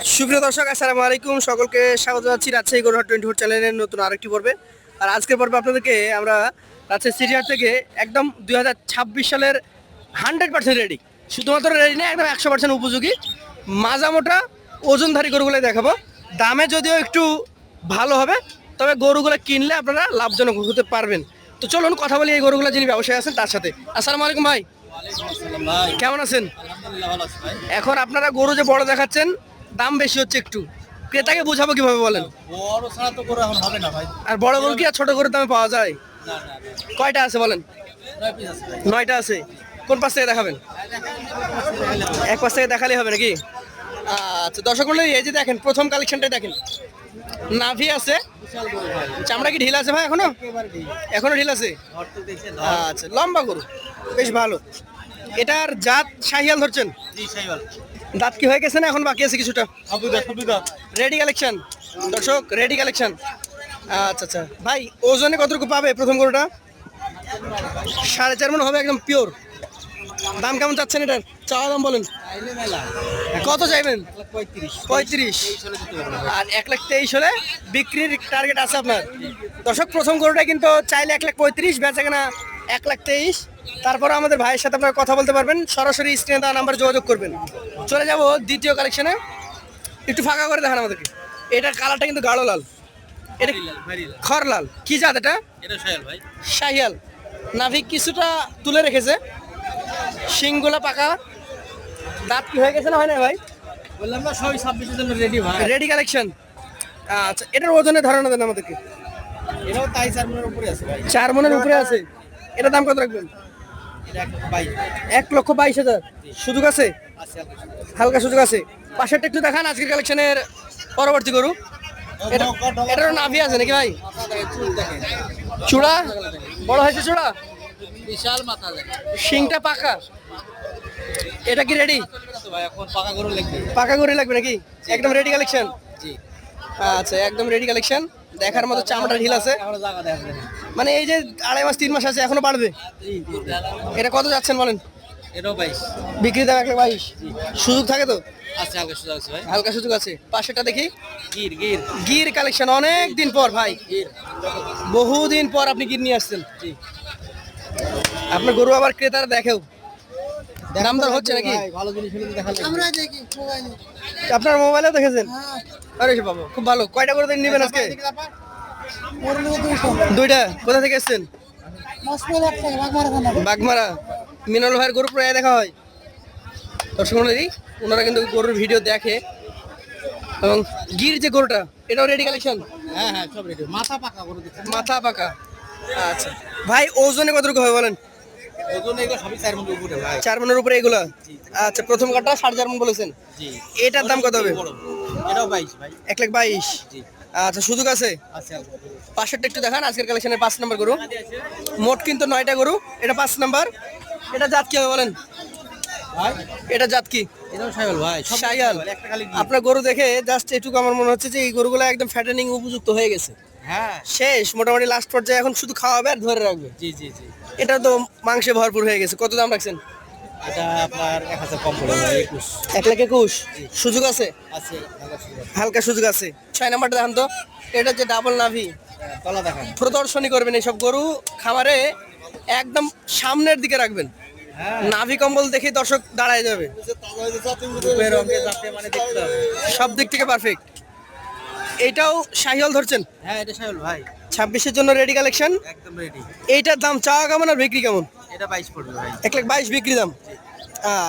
সুপ্রিয় দর্শক, আসসালামু আলাইকুম। সকলকে স্বাগত জানাচ্ছি রাজশাহী গরুহাট 24 চ্যানেলের নতুন আরেকটি পর্বে। আর আজকের পর্বে আপনাদেরকে আমরা রাজশাহী সিরিয়ার থেকে একদম 2026 সালের 100% রেডি, শুধুমাত্র রেডি না, একদম 100% উপযোগী মাঝামোটা ওজনধারী গরুগুলো দেখাবো। দামে যদিও একটু ভালো হবে, তবে গরুগুলো কিনলে আপনারা লাভজনক হতে পারবেন। তো চলুন কথা বলি এই গরুগুলো যিনি ব্যবসায়ী আছেন তার সাথে। আসসালামু আলাইকুম ভাই, কেমন আছেন? এখন আপনারা গরু যে বড় দেখাচ্ছেন, দাম বেশি হচ্ছে একটু, ক্রেতাকে বোঝাবো কিভাবে বলেন? বড় ছাড়া তো গরু এখন হবে না ভাই। আর বড় গরু কি আর ছোট গরুর দামে পাওয়া যায়? না না না, কয়টা আছে বলেন? 9 পিস আছে ভাই। 9টা আছে। কোন পাশ থেকে দেখাবেন? এক পাশ থেকে দেখালেই হবে নাকি? আচ্ছা দর্শক মণ্ডলী, এই যে দেখেন প্রথম কালেকশনটাই দেখেন, নাভি আছে। বিশাল গরু ভাই, চামড়া কি ঢিল আছে ভাই এখনো? একেবারে ঠিক। এখনো ঢিল আছে? ঘর তো দেখছে আচ্ছা, লম্বা গরু, বেশ ভালো। এটার জাত শাহিয়াল ধরছেন? জি সাইওয়াল। দাঁত কি হয়ে গেছে না এখন বাকি আছে কিছুটা? সুবিধা রেডি কালেকশন দর্শক, রেডি কালেকশন। আচ্ছা আচ্ছা ভাই, ওজনে কতটুকু পাবে প্রথম গরুটা? 4.5 মণ হবে, একদম পিওর। দাম কেমন চাচ্ছেন এটার? চাওয়া দাম বলেন, আইলে মেলা কত চাইবেন? 35 35। চলে যেতে পারবে। আর 1,23,000 হলে বিক্রির টার্গেট আছে আপনার? দর্শক, প্রথম গরুটা কিন্তু চাইলে 1,35,000, বেচা কেনা 1,23,000। তারপরে আমাদের ভাইয়ের সাথে আপনারা কথা বলতে পারবেন, সরাসরি স্ক্রিনে দেওয়া নাম্বার যোগাযোগ করবেন। চলে যাব দ্বিতীয় কালেকশনে। একটু ফাঁকা করে দেখান আমাদেরকে। এটার কালারটা কিন্তু গাঢ় লাল, এটা খড় লাল। কি জাত এটা? এটা সাইওয়াল ভাই। শাহিয়াল। নাভিক কিছুটা তুলে রেখেছে, শিংগুলা পাকা। দাঁত কি হয়ে গেছে না হয় না ভাই? বললাম না সবই 26 এর জন্য রেডি ভাই। Ready collection. আচ্ছা, এটার ওজনের ধারণা দেন আমাদেরকে। এটাও তাই 4 মনের উপরে আছে ভাই। 4 মণের উপরে আছে। এটার দাম কত রাখবেন? এটা ভাই 1,22,000। সুযোগ আছে? আছে হালকা সুযোগ আছে। পাশেরটা একটু দেখান, আজকের কালেকশনের পরবর্তী গরু। এটারও নাভি আছে নাকি ভাই? চুল দেখেন, চূড়া বড় হয়েছে, চূড়া বিশাল মাথা দেখেন। শিংটা পাকা। এটা কি রেডি? তো ভাই এখন পাকা গরু লাগবে। পাকা গরু লাগবে নাকি? একদম রেডি কালেকশন। জি, আচ্ছা, একদম রেডি কালেকশন। দেখার মতো চামড়া ঢিল আছে। এখনো জায়গা দেখা যায় না। মানে এই যে 2.5 মাস 3 মাস আছে, এখনো বাড়বে। এটা কত যাচ্ছেন বলেন? এটাও 22 বিক্রি দাম 1,22,000। সুযোগ থাকে তো? আছে, হালকা সুযোগ আছে ভাই। হালকা সুযোগ আছে। পাশেটা দেখি, গির গির গির কালেকশন। অনেক দিন পর ভাই, বহুদিন পর আপনি গির নিয়ে আসছেন। জি, আপনার গরু আবার ক্রেতারা দেখেও, দাম দর হচ্ছে নাকি? ভাই ভালো জিনিস হলে তো দেখা লাগবে। আমরা দেখি মোবাইলে। আপনার মোবাইলেও দেখেছেন? হ্যাঁ, আরে বাবা, খুব ভালো। কয়টা করে নেবেন আজকে? ওর লোক 200 দুইটা। কোথা থেকে এসেছেন? মসজিদ একটা বাগমারা থানা। বাগমারা। মিনাল ভাইয়ের গরু প্রায় দেখা হয়। দর্শক মণ্ডলী, ওনারা কিন্তু গরুর ভিডিও দেখে। এবং গির যে গরুটা, এটাও রেডি কালেকশন। হ্যাঁ হ্যাঁ সব রেডি, মাথা পাকা করে দিচ্ছেন। মাথা পাকা। আচ্ছা ভাই, ওজনে কতটুকু হবে বলেন? ওজন এগুলো সবই 4 মণ উপরে ভাই। 4 মণের উপরে এগুলা? আচ্ছা, প্রথম কাঠটা 4.5 মণ বলেছেন। জি, এটার দাম কত হবে? এটাও 22 ভাই। 1,22,000। জি, আচ্ছা, সুযোগ আছে। আছে হালকা। পাশেরটা একটু দেখান, আজকের কালেকশনের 5 নম্বর গরু। মোট কিন্তু 9টা গরু, এটা 5 নাম্বার। এটা জাত কি হবে বলেন? ভাই এটা জাত কি? এটাও সাইওয়াল ভাই, সব শাহিয়াল। একটা খালি গির। আপনার গরু দেখে জাস্ট এটুকু আমার মনে হচ্ছে যে এই গরুগুলো একদম ফ্যাটেনিং উপযুক্ত হয়ে গেছে, হ্যাঁ শেষ মোটামুটি লাস্ট পর্যায়ে। এখন শুধু খাওয়াবে আর ধরে রাখবে। জি জি জি, এটা তো মাংসে ভরপুর হয়ে গেছে। কত দাম রাখছেন? এটা আপনার 1000 কম পড়বে ভাই, 21 1,21,000। সুযোগ আছে? আছে, হালকা সুযোগ। হালকা সুযোগ আছে। 6 নাম্বারটা দেখান তো। এটা যে ডাবল নাভি, তলা দেখান। প্রদর্শনী করবেন এইসব গরু খামারে, একদম সামনের দিকে রাখবেন। হ্যাঁ, নাভি কম্বল দেখে দর্শক দাঁড়ায় যাবে। রূপের রঙে যাতে মানে দেখতে হবে। সব দিক থেকে পারফেক্ট। এইটাও শাহিওয়াল ধরছেন? হ্যাঁ এটা সাইওয়াল ভাই, 26-এর জন্য রেডি কালেকশন। একদম রেডি। এইটার দাম চাওয়া কেমন আর বিক্রি কেমন? এটা 22 পড়বে ভাই। 1,22,000 বিক্রি দাম।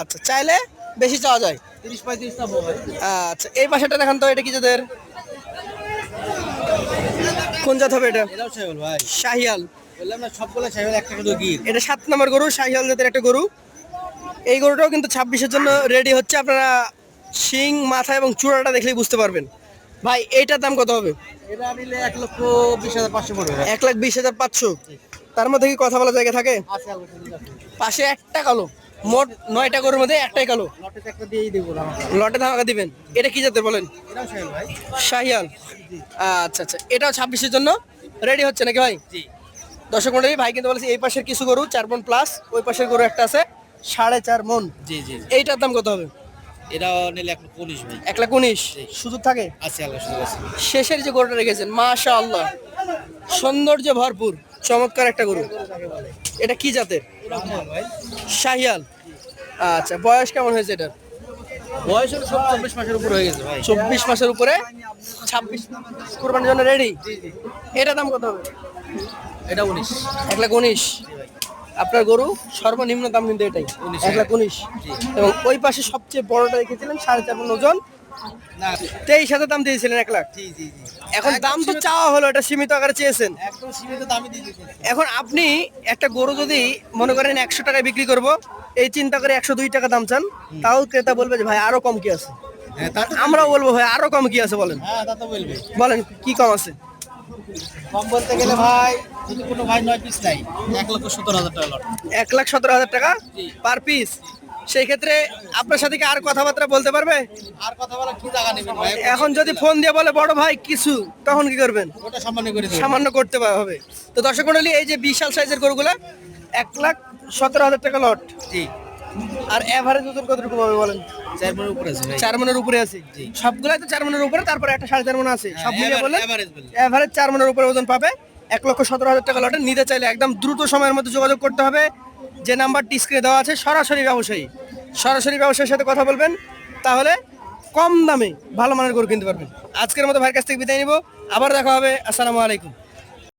আচ্ছা, চাইলে বেশি চাওয়া যায়। 30-35 দাম ভাই। আচ্ছা, এই পাশেটা দেখান তো, এটা কি জাতের? কোন জাত হবে এটা? এটাও সাইওয়াল ভাই। শাহিয়াল। বললাম না সবগুলো সাইওয়াল, একটা শুধু গির। এটা 7 নম্বর গরু, শাহিয়াল জাতের একটা গরু। এই গরুটাও কিন্তু 26-এর জন্য রেডি হচ্ছে। আপনারা শিং, মাথা এবং চূড়াটা দেখলেই বুঝতে পারবেন। ভাই, এইটার দাম কত হবে? এটা নিলে 1,20,500 পড়বে ভাই। 1,20,500। তার মধ্যে কি কথা বলা জায়গা থাকে? আছে, হালকা সুযোগ আছে। পাশে একটা কালো। মোট 9টা গরুর মধ্যে একটাই কালো। লটেতে একটা দিয়েই দেবো আমাকে। লটে ধামাকা দিবেন। এটা কি জাতের বলেন? এটাও সাইওয়াল ভাই। শাহিয়াল। আচ্ছা আচ্ছা, এটাও 26-এর জন্য রেডি হচ্ছে নাকি ভাই? জি, দর্শক মন্ডলী, ভাই কিন্তু বলেছি এই পাশের কিছু গরু 4 মণ প্লাস, ওই পাশের গরু একটা আছে 4.5 মণ। জি জি। এইটার দাম কত হবে? এটা নিলে 1,19,000 ভাই। 1,19,000 সুযোগ থাকে। আছে আল্লাহ সুযোগ আছে। শেষের যে গরুটা রেখেছেন মাশাআল্লাহ সৌন্দর্য ভরপুর চমৎকার একটা গরু। এটা কি জাতের? ভাই শাহিয়াল। আচ্ছা বয়স কেমন হয়েছে এটার? বয়স হলো 24 মাসের উপর হয়ে গেছে ভাই। 24 মাসের উপরে, 26 কুরবানির জন্য রেডি। এটা দাম কত হবে? এটা 19। 1,19,000। আপনার গরু সর্বনিম্ন দাম কিন্তু এটাই 1,19,000। এবং ওই পাশে সবচেয়ে বড়টা রেখেছিলেন 4.5 মণ ওজন, না 23,000 দাম দিয়েছিলেন 1 লাখ। জি জি জি। এখন দাম তো চাওয়া হলো, এটা সীমিত আকারে চেয়েছেন। একদম সীমিত দামই দিয়ে দিতেছি। এখন আপনি একটা গরু যদি মনে করেন 100 টাকায় বিক্রি করব, এই চিন্তা করে 102 টাকা দাম চান, তাও ক্রেতা বলবে যে ভাই আরো কম কি আছে। হ্যাঁ তা তো আমরাও বলবো ভাই আরো কম কি আছে বলেন। হ্যাঁ তা তো বলবে। বলেন কি কম আছে? কম বলতে গেলে ভাই যদি কোনো ভাই 9 পিস নাই 1,17,000 টাকা লট। 1,17,000 টাকা পার পিস। সেই ক্ষেত্রে আপনার সাথে কি আর কথাবার্তা বলতে পারবে? আর কথা বলা কি জায়গা নেবেন ভাই? এখন যদি ফোন দিয়ে বলে বড় ভাই কিছু, তখন কি করবেন? ওটা সামান্য করে দেবেন। সামান্য করতে হবে। তো দর্শক মণ্ডলী, এই যে বিশাল সাইজের গরুগুলা 1,17,000 টাকা লট। জি আর এভারেজ ওজন কতটুকু হবে বলেন? 4 মনের উপরে আছে ভাই। 4 মণের উপরে আছে। জি। সবগুলাই তো 4 মণের উপরে, তারপরে একটা 4.5 মণ আছে। সব মিলিয়ে বলেন এভারেজ বললে। এভারেজ 4 মণের উপরে ওজন পাবে। 1,17,000 টাকা লটে নিতে চাইলে একদম দ্রুত সময়ের মধ্যে যোগাযোগ করতে হবে। যে নাম্বারটি স্ক্রিনে দেওয়া আছে, সরাসরি ব্যবসায়ীর সাথে কথা বলবেন, তাহলে কম দামে ভালো মানের গরু কিনতে পারবেন। আজকের মতো ভাইয়ের কাছ থেকে বিদায় নিব, আবার দেখা হবে। আসসালামু আলাইকুম।